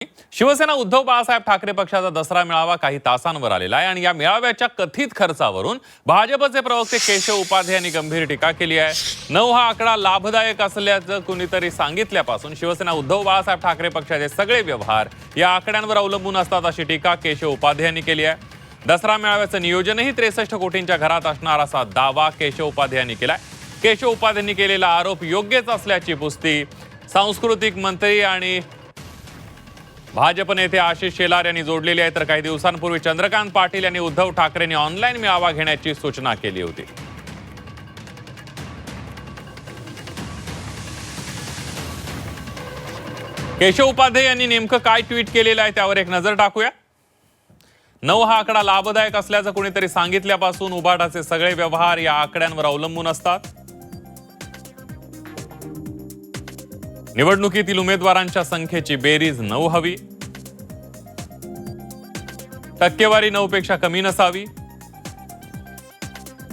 शिवसेना उद्धव बाळासाहेब ठाकरे पक्षाचा दसरा मेळावा काही तासांवर आलेला आहे आणि या मेळाव्याच्या कथित खर्चावरून भाजपचे प्रवक्ते केशव उपाध्ये यांनी गंभीर टीका केली आहे। 9 हा आकडा लाभदायक असल्याचं कुणीतरी सांगितल्यापासून शिवसेना उद्धव बाळासाहेब ठाकरे पक्षाचे सगळे व्यवहार या आकड्यांवर अवलंबून असतात अशी टीका केशव उपाध्ये यांनी केली आहे। दसरा मेळाव्याचं नियोजनही 63 कोटींच्या घरात असणार असा दावा केशव उपाध्ये यांनी केलाय। केशव उपाध्यांनी केलेला आरोप योग्यच असल्याची पुष्टी सांस्कृतिक मंत्री आणि भाजप नेते आशिष शेलार यांनी जोडलेली आहे। तर काही दिवसांपूर्वी चंद्रकांत पाटील यांनी उद्धव ठाकरेंनी ऑनलाईन मेळावा घेण्याची सूचना केली होती। केशव उपाध्ये यांनी नेमकं काय ट्विट केलेलं आहे त्यावर एक नजर टाकूया। 9 हा आकडा लाभदायक असल्याचं कुणीतरी सांगितल्यापासून उभाटाचे सगळे व्यवहार या आकड्यांवर अवलंबून असतात। निवडणुकीतील उमेदवारांच्या संख्येची बेरीज 9 हवी, टक्केवारी 9 पेक्षा कमी नसावी।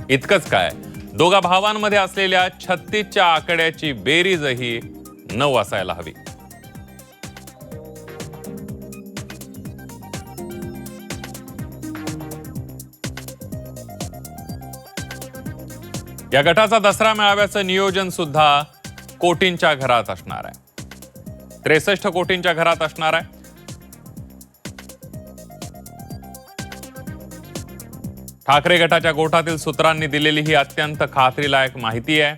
इतकंच काय, दोघा भावांमध्ये असलेल्या 36च्या आकड्याची बेरीजही 9 असायला हवी। या गटाचा दसरा मेळाव्याचं नियोजन सुद्धा कोटींच्या घरात असणार आहे। 63 कोटींच्या घरात असणार आहे। ठाकरे गटाच्या गोठातील सूत्रांनी दिलेली ही अत्यंत खात्रीलायक माहिती आहे।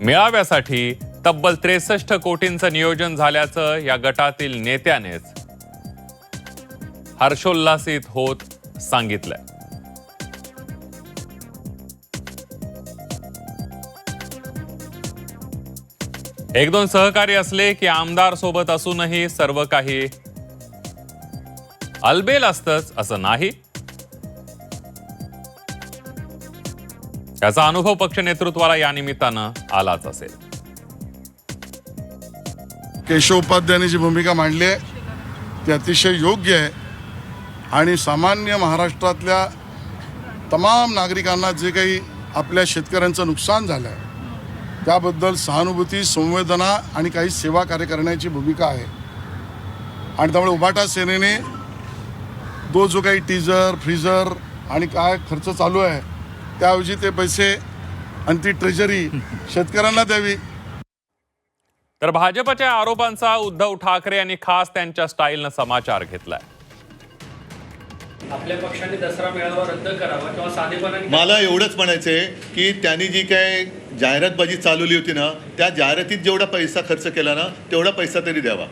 मेळाव्यासाठी तब्बल 63 कोटींचं नियोजन झाल्याचं या गटातील नेत्यानेच हर्षोल्लासित होत सांगितलंय। एक दोन सहकारी असले की आमदार सोबत असूनही सर्व काही अलबेल असतंच असं नाही। त्याचा अनुभव पक्ष नेतृत्वाला या निमित्तानं आलाच असेल। केशव उपाध्यायांनी जी भूमिका मांडली आहे ती अतिशय योग्य आहे आणि सामान्य महाराष्ट्रातल्या तमाम नागरिकांना जे काही आपल्या शेतकऱ्यांचं नुकसान झालं आहे त्याबद्दल सहानुभूती, संवेदना आणि काही सेवा कार्य करण्याची भूमिका आहे। आणि त्यामुळे उभाटा सेनेने जो काही टीजर, फ्रीजर आणि काय खर्च चालू आहे त्याऐवजी ते पैसे आणि ती ट्रेजरी शेतकऱ्यांना द्यावी। तर भाजपच्या आरोपांचा उद्धव ठाकरे यांनी खास त्यांच्या स्टाईलनं समाचार घेतलाय। आपल्या पक्षाने दसरा मेळावा रद्द करावा किंवा साधेपणाने मला एवढंच म्हणायचंय की त्यांनी जी काय जाहिरातबाजी चालवली होती ना त्या जाहिरातीत जेवढा पैसा खर्च केला ना तेवढा पैसा तरी द्यावा।